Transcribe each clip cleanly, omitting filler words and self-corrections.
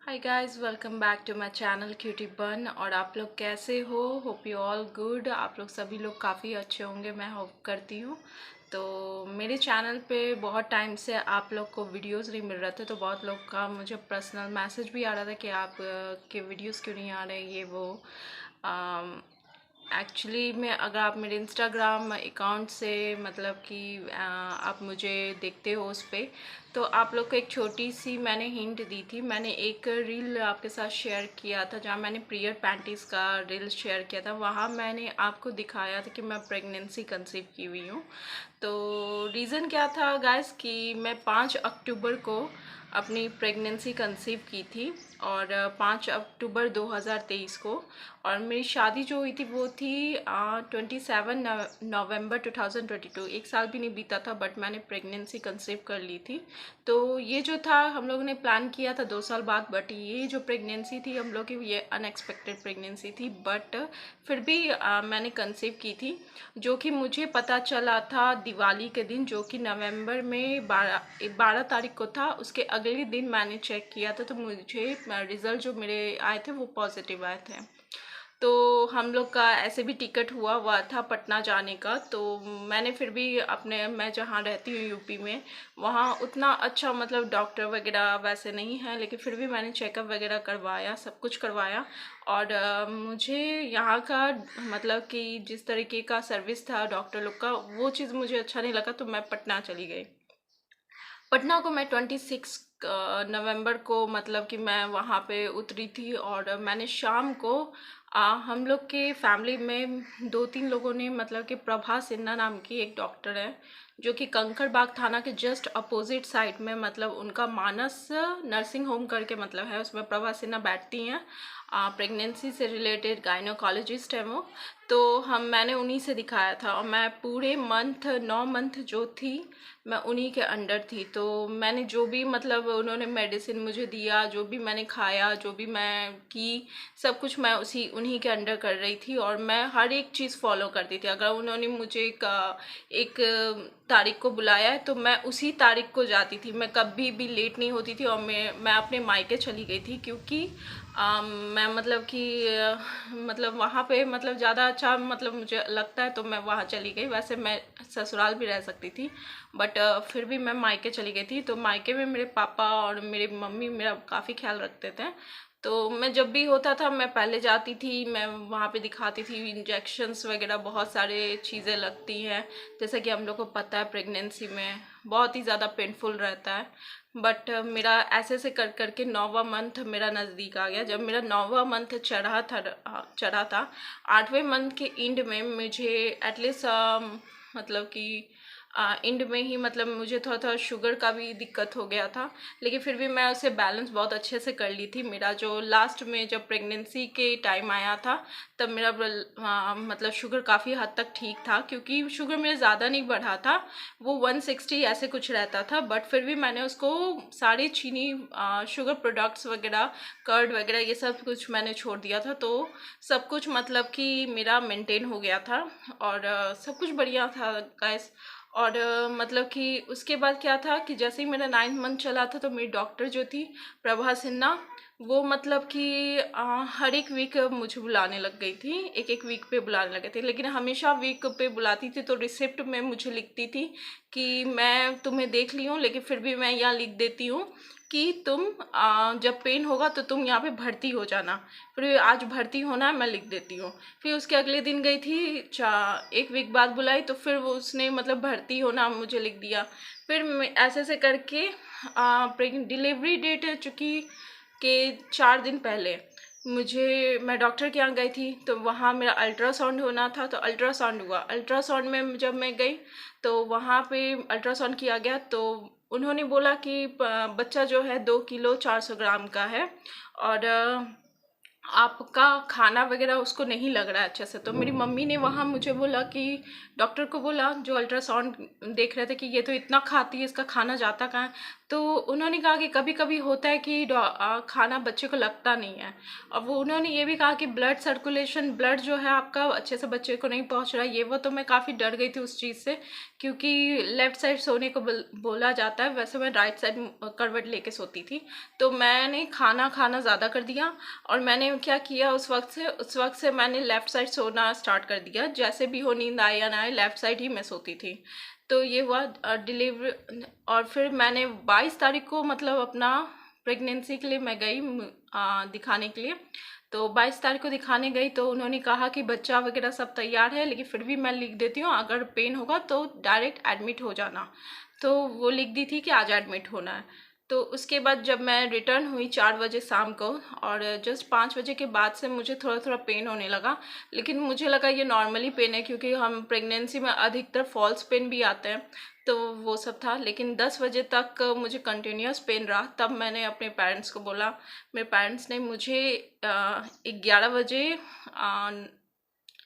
Hi guys, welcome back to my channel cutie bun. और आप लोग कैसे हो? Hope you all good. आप लोग सभी लोग काफ़ी अच्छे होंगे, मैं होप करती हूँ। तो मेरे चैनल पे बहुत टाइम से आप लोग को वीडियोस नहीं मिल रहे थे, तो बहुत लोग का मुझे पर्सनल मैसेज भी आ रहा था कि आप के वीडियोस क्यों नहीं आ रहे, ये वो। एक्चुअली मैं, अगर आप मेरे इंस्टाग्राम अकाउंट से मतलब कि आप मुझे देखते हो उस पर, तो आप लोग को एक छोटी सी मैंने हिंट दी थी। मैंने एक रील आपके साथ शेयर किया था जहाँ मैंने प्रियर पैंटीज़ का रील शेयर किया था। वहाँ मैंने आपको दिखाया था कि मैं प्रेगनेंसी कंसीव की हुई हूँ। तो रीज़न क्या था गाइस कि मैं 5 अक्टूबर को अपनी प्रेगनेंसी कंसीव की थी, और 5 अक्टूबर 2023 को। और मेरी शादी जो हुई थी वो थी 27 नवंबर 2022। एक साल भी नहीं बीता था, बट मैंने प्रेगनेंसी कंसीव कर ली थी। तो ये जो था, हम लोगों ने प्लान किया था 2 साल बाद, बट ये जो प्रेगनेंसी थी हम लोग की, ये अनएक्सपेक्टेड प्रेगनेंसी थी। बट फिर भी मैंने कंसीव की थी, जो कि मुझे पता चला था दिवाली के दिन, जो कि नवंबर में 12 तारीख को था। उसके अगले दिन मैंने चेक किया था, तो मुझे रिज़ल्ट जो मेरे आए थे वो पॉजिटिव आए थे। तो हम लोग का ऐसे भी टिकट हुआ था पटना जाने का। तो मैंने फिर भी अपने, मैं जहाँ रहती हूँ यूपी में, वहाँ उतना अच्छा मतलब डॉक्टर वगैरह वैसे नहीं है, लेकिन फिर भी मैंने चेकअप वगैरह करवाया, सब कुछ करवाया। और मुझे यहाँ का मतलब कि जिस तरीके का सर्विस था डॉक्टर लोग का, वो चीज़ मुझे अच्छा नहीं लगा, तो मैं पटना चली गई। पटना को मैं 26 नवंबर को मतलब कि मैं वहाँ पे उतरी थी। और मैंने शाम को हम लोग के फैमिली में 2-3 लोगों ने, मतलब कि प्रभा सिन्हा नाम की एक डॉक्टर है, जो कि कंकड़बाग थाना के जस्ट अपोजिट साइड में, मतलब उनका मानस नर्सिंग होम करके मतलब है, उसमें प्रभा सिन्हा बैठती हैं। प्रेगनेंसी से रिलेटेड गायनोकोलॉजिस्ट है वो। तो मैंने उन्हीं से दिखाया था, और मैं पूरे मंथ 9 मंथ जो थी मैं उन्हीं के अंडर थी। तो मैंने जो भी मतलब उन्होंने मेडिसिन मुझे दिया, जो भी मैंने खाया, जो भी मैं की, सब कुछ मैं उन्हीं के अंडर कर रही थी। और मैं हर एक चीज़ फॉलो करती थी। अगर उन्होंने मुझे एक तारीख को बुलाया है, तो मैं उसी तारीख को जाती थी। मैं कभी भी लेट नहीं होती थी। और मैं अपने मायके चली गई थी, क्योंकि मैं मतलब कि मतलब वहाँ पे मतलब ज़्यादा अच्छा मतलब मुझे लगता है, तो मैं वहाँ चली गई। वैसे मैं ससुराल भी रह सकती थी, बट फिर भी मैं मायके चली गई थी। तो मायके में मेरे पापा और मेरी मम्मी मेरा काफ़ी ख्याल रखते थे। तो मैं जब भी होता था मैं पहले जाती थी, मैं वहाँ पे दिखाती थी। इंजेक्शन्स वगैरह बहुत सारे चीज़ें लगती हैं, जैसे कि हम लोग को पता है प्रेगनेंसी में बहुत ही ज़्यादा पेनफुल रहता है। बट मेरा ऐसे ऐसे कर करके 9वां मंथ मेरा नज़दीक आ गया। जब मेरा 9वां मंथ चढ़ा था 8वें मंथ के एंड में मुझे एटलीस्ट मतलब कि एंड में ही मतलब मुझे थोड़ा थोड़ा शुगर का भी दिक्कत हो गया था, लेकिन फिर भी मैं उसे बैलेंस बहुत अच्छे से कर ली थी। मेरा जो लास्ट में जब प्रेगनेंसी के टाइम आया था, तब मेरा मतलब शुगर काफ़ी हद तक ठीक था, क्योंकि शुगर मेरा ज़्यादा नहीं बढ़ा था, वो 160 ऐसे कुछ रहता था। बट फिर भी मैंने उसको सारी चीनी शुगर प्रोडक्ट्स वगैरह, कर्ड वगैरह, ये सब कुछ मैंने छोड़ दिया था। तो सब कुछ मतलब कि मेरा मेंटेन हो गया था, और सब कुछ बढ़िया था गाइस। और मतलब कि उसके बाद क्या था कि जैसे ही मेरा 9th मंथ चला था, तो मेरी डॉक्टर जो थी प्रभा सिन्हा, वो मतलब कि हर एक वीक मुझे बुलाने लग गई थी, एक एक वीक पे बुलाने लगे थे। लेकिन हमेशा वीक पे बुलाती थी, तो रिसिप्ट में मुझे लिखती थी कि मैं तुम्हें देख ली हूँ, लेकिन फिर भी मैं यहाँ लिख देती हूँ कि तुम जब पेन होगा तो तुम यहाँ पे भर्ती हो जाना। फिर आज भर्ती होना है, मैं लिख देती हूँ। फिर उसके अगले दिन गई थी, एक वीक बाद बुलाई, तो फिर वो उसने मतलब भर्ती होना मुझे लिख दिया। फिर ऐसे ऐसे करके डिलीवरी डेट चुकी के 4 दिन पहले मैं डॉक्टर के यहाँ गई थी। तो वहाँ मेरा अल्ट्रासाउंड होना था, तो अल्ट्रासाउंड हुआ। अल्ट्रासाउंड में जब मैं गई, तो वहाँ पे अल्ट्रासाउंड किया गया, तो उन्होंने बोला कि बच्चा जो है 2 किलो 400 ग्राम का है, और आपका खाना वगैरह उसको नहीं लग रहा है अच्छे से। तो मेरी मम्मी ने वहाँ मुझे बोला कि डॉक्टर को बोला, जो अल्ट्रासाउंड देख रहे थे, कि ये तो इतना खाती है, इसका खाना जाता कहाँ है। तो उन्होंने कहा कि कभी कभी होता है कि खाना बच्चे को लगता नहीं है। और वो उन्होंने ये भी कहा कि ब्लड सर्कुलेशन, ब्लड जो है आपका अच्छे से बच्चे को नहीं पहुंच रहा है, ये वो। तो मैं काफ़ी डर गई थी उस चीज़ से, क्योंकि लेफ़्ट साइड सोने को बोला जाता है, वैसे मैं राइट साइड करवट लेके सोती थी। तो मैंने खाना खाना ज़्यादा कर दिया, और मैंने क्या किया उस वक्त से मैंने लेफ़्ट साइड सोना स्टार्ट कर दिया। जैसे भी हो, नींद आए या ना आए, लेफ़्ट साइड ही मैं सोती थी। तो ये हुआ डिलीवरी। और फिर मैंने 22 तारीख को मतलब अपना प्रेगनेंसी के लिए मैं गई दिखाने के लिए। तो 22 तारीख को दिखाने गई, तो उन्होंने कहा कि बच्चा वगैरह सब तैयार है, लेकिन फिर भी मैं लिख देती हूँ, अगर पेन होगा तो डायरेक्ट एडमिट हो जाना। तो वो लिख दी थी कि आज एडमिट होना है। तो उसके बाद जब मैं रिटर्न हुई 4 बजे शाम को, और जस्ट 5 बजे के बाद से मुझे थोड़ा थोड़ा पेन होने लगा। लेकिन मुझे लगा ये नॉर्मली पेन है, क्योंकि हम प्रेगनेंसी में अधिकतर फॉल्स पेन भी आते हैं, तो वो सब था। लेकिन 10 बजे तक मुझे कंटिन्यूस पेन रहा। तब मैंने अपने पेरेंट्स को बोला। मेरे पेरेंट्स ने मुझे 11 बजे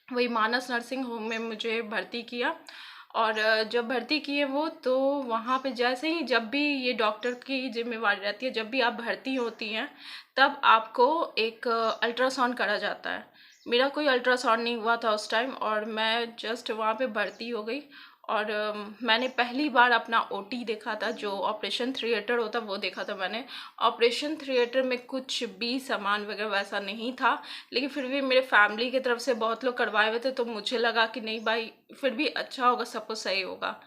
वही मानस नर्सिंग होम में मुझे भर्ती किया। और जब भर्ती किए वो, तो वहाँ पे जैसे ही, जब भी ये डॉक्टर की जिम्मेवारी रहती है, जब भी आप भर्ती होती हैं तब आपको एक अल्ट्रासाउंड करा जाता है। मेरा कोई अल्ट्रासाउंड नहीं हुआ था उस टाइम, और मैं जस्ट वहाँ पे भर्ती हो गई। और मैंने पहली बार अपना ओटी देखा था, जो ऑपरेशन थिएटर होता वो देखा था मैंने। ऑपरेशन थिएटर में कुछ भी सामान वगैरह वैसा नहीं था, लेकिन फिर भी मेरे फैमिली की तरफ से बहुत लोग करवाए हुए थे, तो मुझे लगा कि नहीं भाई, फिर भी अच्छा होगा, सब कुछ सही होगा।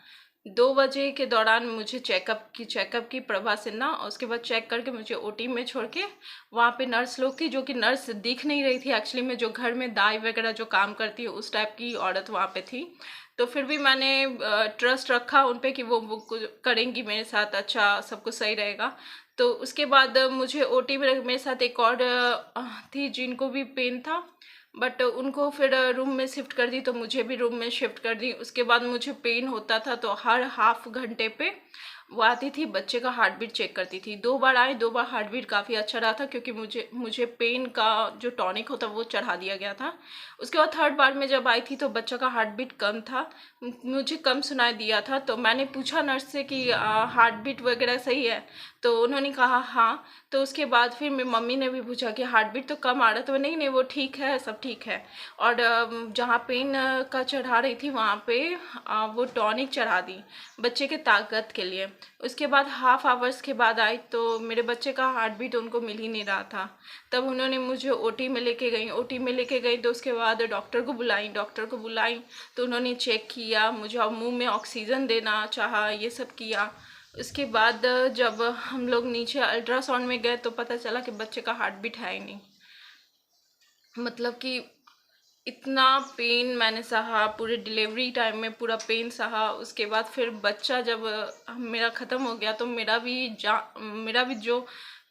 2 बजे के दौरान मुझे चेकअप की प्रभा सिन्हा, और उसके बाद चेक करके मुझे ओटी में छोड़ के, वहाँ पे नर्स लोग थी, जो कि नर्स दिख नहीं रही थी एक्चुअली में, जो घर में दाई वगैरह जो काम करती है उस टाइप की औरत वहाँ पे थी। तो फिर भी मैंने ट्रस्ट रखा उन पे कि वो कुछ करेंगी मेरे साथ, अच्छा सब कुछ सही रहेगा। तो उसके बाद मुझे ओटी में मेरे साथ एक और थी जिनको भी पेन था, बट उनको फिर रूम में शिफ्ट कर दी, तो मुझे भी रूम में शिफ्ट कर दी। उसके बाद मुझे पेन होता था, तो हर हाफ घंटे पे वो आती थी, बच्चे का हार्ट बीट चेक करती थी। 2 बार आई, 2 बार हार्ट बीट काफ़ी अच्छा रहा था, क्योंकि मुझे पेन का जो टॉनिक होता वो चढ़ा दिया गया था। उसके बाद थर्ड बार में जब आई थी, तो बच्चा का हार्ट बीट कम था, मुझे कम सुनाई दिया था। तो मैंने पूछा नर्स से कि हार्ट बीट वगैरह सही है? तो उन्होंने कहा हाँ। तो उसके बाद फिर मेरी मम्मी ने भी पूछा कि हार्ट बीट तो कम आ रहा था। तो नहीं नहीं, वो ठीक है, सब ठीक है। और जहाँ पेन का चढ़ा रही थी वहाँ पे वो टॉनिक चढ़ा दी बच्चे के ताकत के लिए। उसके बाद हाफ आवर्स के बाद आई, तो मेरे बच्चे का हार्ट बीट उनको मिल ही नहीं रहा था। तब उन्होंने मुझे ओटी में लेके गई। तो उसके बाद डॉक्टर को बुलाई। तो उन्होंने चेक किया, मुझे मुंह में ऑक्सीजन देना चाहा, ये सब किया। उसके बाद जब हम लोग नीचे अल्ट्रासाउंड में गए, तो पता चला कि बच्चे का हार्ट बीट है ही नहीं। मतलब कि इतना पेन मैंने सहा, पूरे डिलीवरी टाइम में पूरा पेन सहा। उसके बाद फिर बच्चा जब मेरा ख़त्म हो गया, तो मेरा भी जो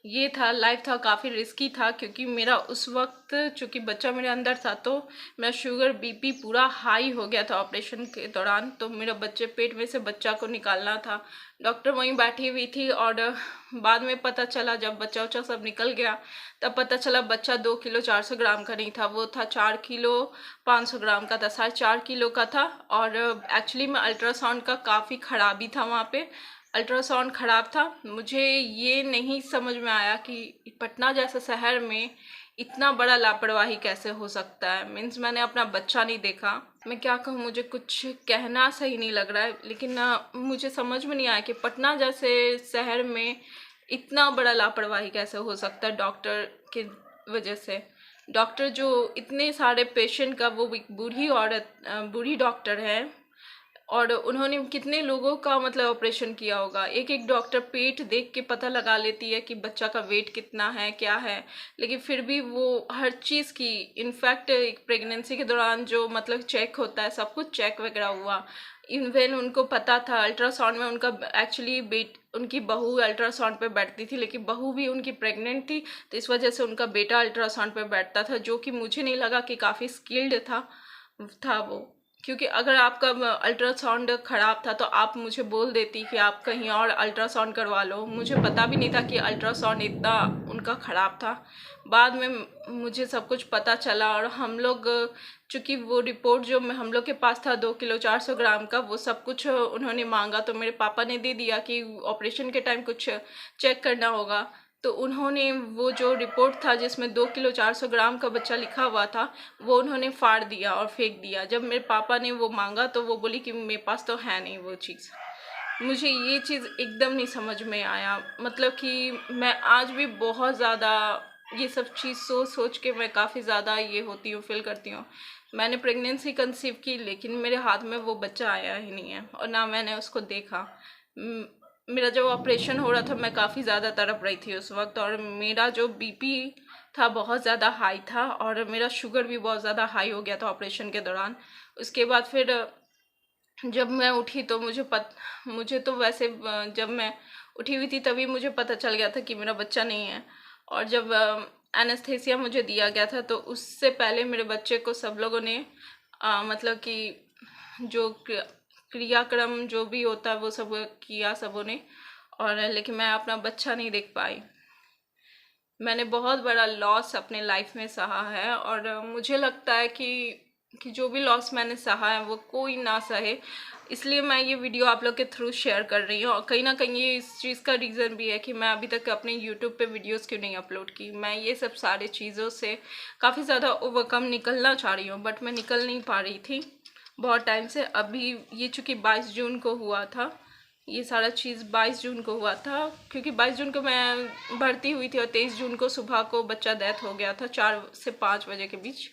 ये था लाइफ था, काफ़ी रिस्की था, क्योंकि मेरा उस वक्त चूँकि बच्चा मेरे अंदर था, तो मेरा शुगर बीपी पूरा हाई हो गया था ऑपरेशन के दौरान। तो मेरा बच्चे पेट में से बच्चा को निकालना था। डॉक्टर वहीं बैठी हुई थी, और बाद में पता चला, जब बच्चा उच्चा सब निकल गया, तब पता चला बच्चा 2 किलो 400 ग्राम का नहीं था, वो था 4 किलो 500 ग्राम का था, 4.5 किलो का था। और एक्चुअली में अल्ट्रासाउंड का काफ़ी खराबी था वहाँ पे, अल्ट्रासाउंड ख़राब था। मुझे ये नहीं समझ में आया कि पटना जैसे शहर में इतना बड़ा लापरवाही कैसे हो सकता है। मीन्स मैंने अपना बच्चा नहीं देखा। मैं क्या कहूँ, मुझे कुछ कहना सही नहीं लग रहा है, लेकिन मुझे समझ में नहीं आया कि पटना जैसे शहर में इतना बड़ा लापरवाही कैसे हो सकता है डॉक्टर की वजह से। डॉक्टर जो इतने सारे पेशेंट का, वो एक बूढ़ी डॉक्टर है, और उन्होंने कितने लोगों का मतलब ऑपरेशन किया होगा। एक एक डॉक्टर पेट देख के पता लगा लेती है कि बच्चा का वेट कितना है, क्या है, लेकिन फिर भी वो हर चीज़ की, इनफैक्ट एक प्रेगनेंसी के दौरान जो मतलब चेक होता है, सब कुछ चेक वगैरह हुआ। इवन उनको पता था अल्ट्रासाउंड में, उनका एक्चुअली उनकी बहू अल्ट्रासाउंड पे बैठती थी, लेकिन बहू भी उनकी प्रेग्नेंट थी, तो इस वजह से उनका बेटा अल्ट्रासाउंड पे बैठता था, जो कि मुझे नहीं लगा कि काफ़ी स्किल्ड था वो। क्योंकि अगर आपका अल्ट्रासाउंड ख़राब था तो आप मुझे बोल देती कि आप कहीं और अल्ट्रासाउंड करवा लो। मुझे पता भी नहीं था कि अल्ट्रासाउंड इतना उनका ख़राब था। बाद में मुझे सब कुछ पता चला, और हम लोग चूँकि वो रिपोर्ट जो हम लोग के पास था 2 किलो 400 ग्राम का, वो सब कुछ उन्होंने मांगा तो मेरे पापा ने दे दिया कि ऑपरेशन के टाइम कुछ चेक करना होगा। तो उन्होंने वो जो रिपोर्ट था जिसमें 2 किलो 400 ग्राम का बच्चा लिखा हुआ था, वो उन्होंने फाड़ दिया और फेंक दिया। जब मेरे पापा ने वो मांगा तो वो बोली कि मेरे पास तो है नहीं वो चीज़। मुझे ये चीज़ एकदम नहीं समझ में आया। मतलब कि मैं आज भी बहुत ज़्यादा ये सब चीज़ सोच सोच के मैं काफ़ी ज़्यादा ये होती हूँ, फील करती हूँ। मैंने प्रेगनेंसी कंसीव की, लेकिन मेरे हाथ में वो बच्चा आया ही नहीं है और ना मैंने उसको देखा। मेरा जब ऑपरेशन हो रहा था मैं काफ़ी ज़्यादा तड़प रही थी उस वक्त, और मेरा जो बीपी था बहुत ज़्यादा हाई था, और मेरा शुगर भी बहुत ज़्यादा हाई हो गया था ऑपरेशन के दौरान। उसके बाद फिर जब मैं उठी तो मुझे तो वैसे जब मैं उठी हुई थी तभी मुझे पता चल गया था कि मेरा बच्चा नहीं है। और जब एनेस्थेसिया मुझे दिया गया था तो उससे पहले मेरे बच्चे को सब लोगों ने मतलब कि जो क्रियाक्रम जो भी होता है वो सब किया सबों ने, और लेकिन मैं अपना बच्चा नहीं देख पाई। मैंने बहुत बड़ा लॉस अपने लाइफ में सहा है, और मुझे लगता है कि जो भी लॉस मैंने सहा है वो कोई ना सहे, इसलिए मैं ये वीडियो आप लोग के थ्रू शेयर कर रही हूँ। और कहीं ना कहीं ये इस चीज़ का रीज़न भी है कि मैं अभी तक अपने यूट्यूब पे वीडियोस क्यों नहीं अपलोड की। मैं ये सब सारी चीज़ों से काफ़ी ज़्यादा ओवरकम निकलना चाह रही हूँ, बट मैं निकल नहीं पा रही थी बहुत टाइम से। अभी ये चूँकि 22 जून को हुआ था, ये सारा चीज़ 22 जून को हुआ था, क्योंकि 22 जून को मैं भर्ती हुई थी और 23 जून को सुबह को बच्चा डेथ हो गया था 4 से 5 बजे के बीच।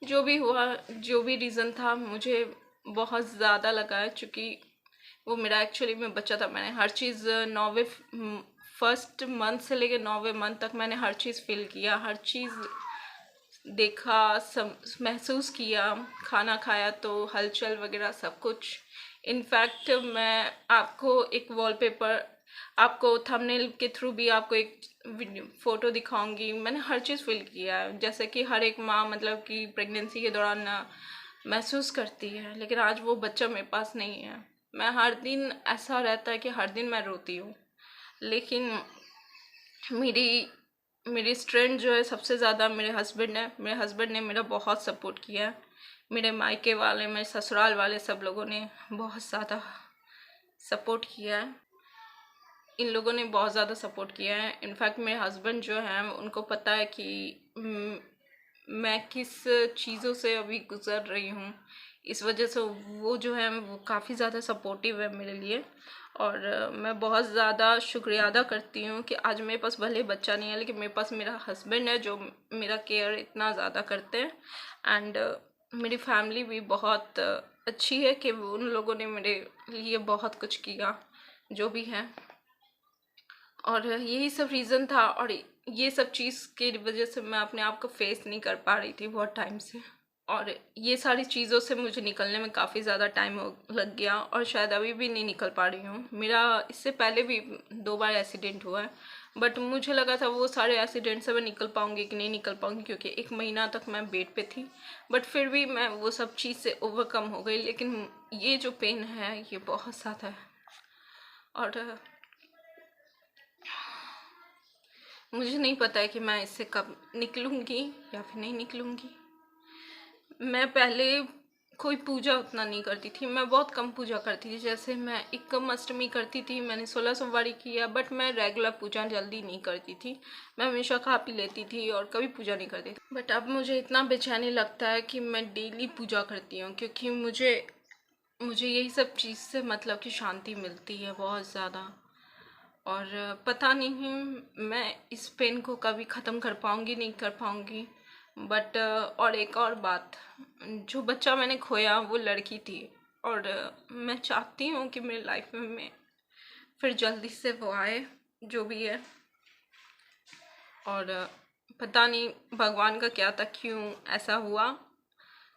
जो भी हुआ, जो भी रीज़न था, मुझे बहुत ज़्यादा लगा है, चूँकि वो मेरा एक्चुअली में बच्चा था। मैंने हर चीज़ 9वें फर्स्ट मंथ से लेकर 9वें मंथ तक मैंने हर चीज़ फील किया, हर चीज़ देखा, महसूस किया। खाना खाया तो हलचल वगैरह सब कुछ। इनफैक्ट मैं आपको एक वॉलपेपर, आपको थंबनेल के थ्रू भी आपको एक फ़ोटो दिखाऊंगी। मैंने हर चीज़ फील किया है, जैसे कि हर एक माँ मतलब कि प्रेगनेंसी के दौरान महसूस करती है, लेकिन आज वो बच्चा मेरे पास नहीं है। मैं हर दिन ऐसा रहता है कि हर दिन मैं रोती हूँ, लेकिन मेरी मेरी स्ट्रेंथ जो है सबसे ज़्यादा मेरे हस्बैंड है। मेरे हस्बैंड ने मेरा बहुत सपोर्ट किया है। मेरे मायके वाले, मेरे ससुराल वाले सब लोगों ने बहुत ज़्यादा सपोर्ट किया है। इन लोगों ने बहुत ज़्यादा सपोर्ट किया है। इनफैक्ट मेरे हस्बैंड जो हैं उनको पता है कि मैं किस चीज़ों से अभी गुज़र रही हूँ, इस वजह से वो जो है वो काफ़ी ज़्यादा सपोर्टिव है मेरे लिए। और मैं बहुत ज़्यादा शुक्रिया अदा करती हूँ कि आज मेरे पास भले बच्चा नहीं है, लेकिन मेरे पास मेरा हस्बैंड है जो मेरा केयर इतना ज़्यादा करते हैं। एंड मेरी फैमिली भी बहुत अच्छी है कि उन लोगों ने मेरे लिए बहुत कुछ किया जो भी है। और यही सब रीज़न था, और ये सब चीज़ की वजह से मैं अपने आप को फेस नहीं कर पा रही थी बहुत टाइम से। और ये सारी चीज़ों से मुझे निकलने में काफ़ी ज़्यादा टाइम लग गया, और शायद अभी भी नहीं निकल पा रही हूँ। मेरा इससे पहले भी 2 बार एक्सीडेंट हुआ है, बट मुझे लगा था वो सारे एक्सीडेंट से मैं निकल पाऊँगी कि नहीं निकल पाऊँगी, क्योंकि 1 महीना तक मैं बेड पे थी। बट फिर भी मैं वो सब चीज़ से ओवरकम हो गई। लेकिन ये जो पेन है ये बहुत ज़्यादा है, और मुझे नहीं पता है कि मैं इससे कब निकलूँगी या फिर नहीं निकलूँगी। मैं पहले कोई पूजा उतना नहीं करती थी, मैं बहुत कम पूजा करती थी। जैसे मैं एकम अष्टमी करती थी, मैंने 16 सोमवारी किया, बट मैं रेगुलर पूजा जल्दी नहीं करती थी। मैं हमेशा खा पी लेती थी और कभी पूजा नहीं करती थी। बट अब मुझे इतना बेचैनी लगता है कि मैं डेली पूजा करती हूँ, क्योंकि मुझे मुझे यही सब चीज़ से मतलब कि शांति मिलती है बहुत ज़्यादा। और पता नहीं मैं इस पेन को कभी ख़त्म कर पाऊँगी नहीं कर पाऊँगी। बट और एक और बात, जो बच्चा मैंने खोया वो लड़की थी, और मैं चाहती हूँ कि मेरी लाइफ में फिर जल्दी से वो आए जो भी है। और पता नहीं भगवान का क्या था, क्यों ऐसा हुआ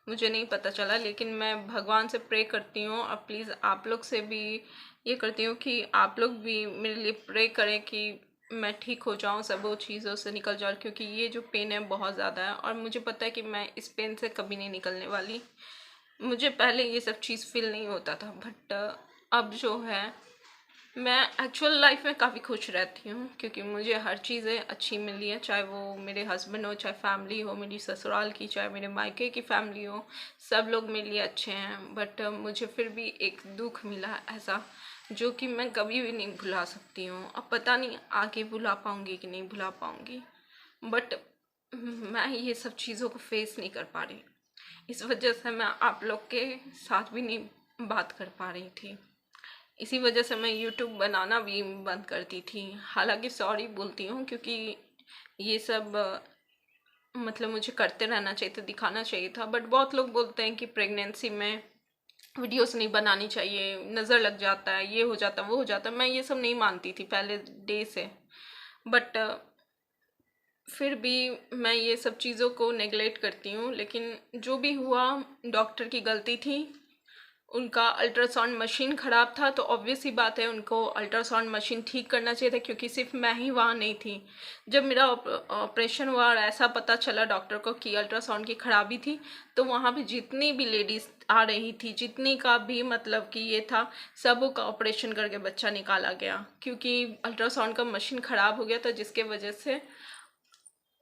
मुझे नहीं पता चला। लेकिन मैं भगवान से प्रे करती हूँ, और प्लीज़ आप लोग से भी ये करती हूँ कि आप लोग भी मेरे लिए प्रे करें कि मैं ठीक हो जाऊँ, सब वो चीज़ों से निकल जाऊँ, क्योंकि ये जो पेन है बहुत ज़्यादा है, और मुझे पता है कि मैं इस पेन से कभी नहीं निकलने वाली। मुझे पहले ये सब चीज़ फील नहीं होता था, बट अब जो है मैं एक्चुअल लाइफ में काफ़ी खुश रहती हूँ, क्योंकि मुझे हर चीज़ें अच्छी मिली है, चाहे वो मेरे हस्बैंड हो, चाहे फैमिली हो मेरी ससुराल की, चाहे मेरे मायके की फैमिली हो, सब लोग मेरे लिए अच्छे हैं। बट मुझे फिर भी एक दुख मिला ऐसा, जो कि मैं कभी भी नहीं भुला सकती हूँ। अब पता नहीं आगे भुला पाऊँगी कि नहीं भुला पाऊँगी, बट मैं ये सब चीज़ों को फेस नहीं कर पा रही। इस वजह से मैं आप लोग के साथ भी नहीं बात कर पा रही थी। इसी वजह से मैं यूट्यूब बनाना भी बंद करती थी। हालांकि सॉरी बोलती हूँ, क्योंकि ये सब मतलब मुझे करते रहना चाहिए था, दिखाना चाहिए था। बट बहुत लोग बोलते हैं कि प्रेगनेंसी में वीडियोस नहीं बनानी चाहिए, नज़र लग जाता है, ये हो जाता है, वो हो जाता है। मैं ये सब नहीं मानती थी पहले डे से, बट फिर भी मैं ये सब चीज़ों को नेगलेक्ट करती हूँ। लेकिन जो भी हुआ, डॉक्टर की गलती थी। उनका अल्ट्रासाउंड मशीन ख़राब था, तो ऑब्वियस ही बात है उनको अल्ट्रासाउंड मशीन ठीक करना चाहिए था, क्योंकि सिर्फ मैं ही वहाँ नहीं थी। जब मेरा ऑपरेशन हुआ और ऐसा पता चला डॉक्टर को कि अल्ट्रासाउंड की खराबी थी, तो वहाँ पे जितनी भी लेडीज़ आ रही थी, जितनी का भी मतलब कि ये था, सबों का ऑपरेशन करके बच्चा निकाला गया, क्योंकि अल्ट्रासाउंड का मशीन ख़राब हो गया था, जिसके वजह से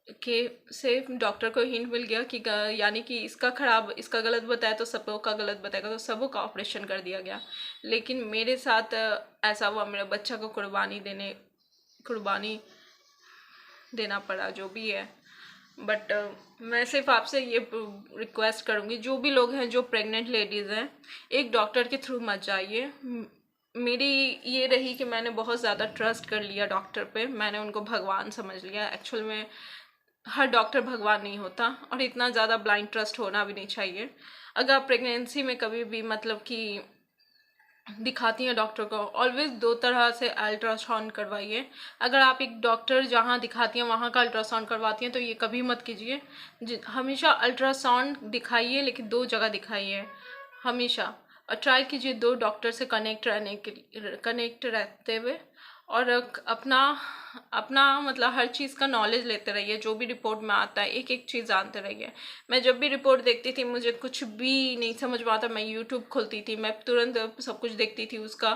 डॉक्टर को हिंट मिल गया कि यानी कि इसका खराब, इसका गलत बताया तो सबों का गलत बताएगा, तो सबों का ऑपरेशन कर दिया गया। लेकिन मेरे साथ ऐसा हुआ, मेरे बच्चा को कुर्बानी देना पड़ा, जो भी है। बट मैं सिर्फ आपसे ये रिक्वेस्ट करूँगी, जो भी लोग हैं जो प्रेग्नेंट लेडीज़ हैं, एक डॉक्टर के थ्रू मत जाइए। मेरी ये रही कि मैंने बहुत ज़्यादा ट्रस्ट कर लिया डॉक्टर पे, मैंने उनको भगवान समझ लिया। एक्चुअल में हर डॉक्टर भगवान नहीं होता, और इतना ज़्यादा ब्लाइंड ट्रस्ट होना भी नहीं चाहिए। अगर आप प्रेगनेंसी में कभी भी मतलब कि दिखाती हैं डॉक्टर को, ऑलवेज 2 तरह से अल्ट्रासाउंड करवाइए। अगर आप एक डॉक्टर जहाँ दिखाती हैं वहाँ का अल्ट्रासाउंड करवाती हैं, तो ये कभी मत कीजिए। हमेशा अल्ट्रासाउंड दिखाइए, लेकिन 2 जगह दिखाइए हमेशा। और ट्राई कीजिए 2 डॉक्टर से कनेक्ट रहते हुए, और अपना अपना मतलब हर चीज़ का नॉलेज लेते रहिए। जो भी रिपोर्ट में आता है एक एक चीज़ जानते रहिए। मैं जब भी रिपोर्ट देखती थी, मुझे कुछ भी नहीं समझ में आता, मैं यूट्यूब खोलती थी, मैं तुरंत सब कुछ देखती थी, उसका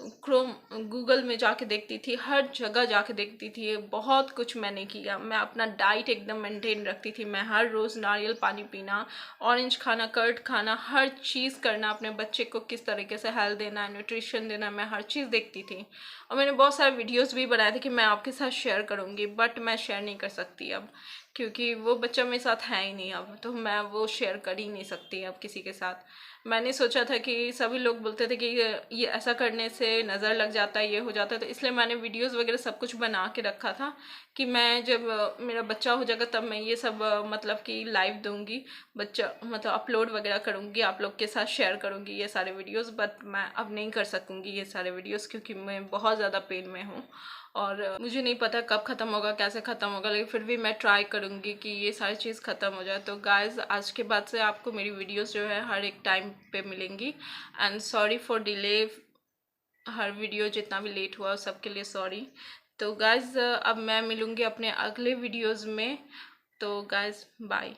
गूगल में जाके देखती थी, हर जगह जाके देखती थी। बहुत कुछ मैंने किया। मैं अपना डाइट एकदम मेंटेन रखती थी। मैं हर रोज़ नारियल पानी पीना, ऑरेंज खाना, कर्ड खाना, हर चीज़ करना, अपने बच्चे को किस तरीके से हेल्थ देना है, न्यूट्रिशन देना, मैं हर चीज़ देखती थी। और मैंने बहुत सारे वीडियोस भी बनाए थे कि मैं आपके साथ शेयर करूँगी, बट मैं शेयर नहीं कर सकती अब, क्योंकि वो बच्चा मेरे साथ है ही नहीं अब, तो मैं वो शेयर कर ही नहीं सकती अब किसी के साथ। मैंने सोचा था कि सभी लोग बोलते थे कि ये ऐसा करने से नज़र लग जाता है, ये हो जाता है, तो इसलिए मैंने वीडियोस वगैरह सब कुछ बना के रखा था कि मैं जब मेरा बच्चा हो जाएगा तब मैं ये सब मतलब कि लाइव दूंगी, बच्चा मतलब अपलोड वगैरह करूँगी, आप लोग के साथ शेयर करूँगी ये सारे वीडियोस। बट मैं अब नहीं कर सकूँगी ये सारे वीडियोस, क्योंकि मैं बहुत ज़्यादा पेन में हूँ, और मुझे नहीं पता कब ख़त्म होगा, कैसे ख़त्म होगा, लेकिन फिर भी मैं ट्राई करूँगी कि ये सारी चीज़ ख़त्म हो जाए। तो गाइज़, आज के बाद से आपको मेरी वीडियोस जो है हर एक टाइम पे मिलेंगी। And sorry for delay, her video जितना भी लेट हुआ सबके लिए सॉरी। तो गाइज़, अब मैं मिलूँगी अपने अगले वीडियोज़ में। तो गाइज़, बाय।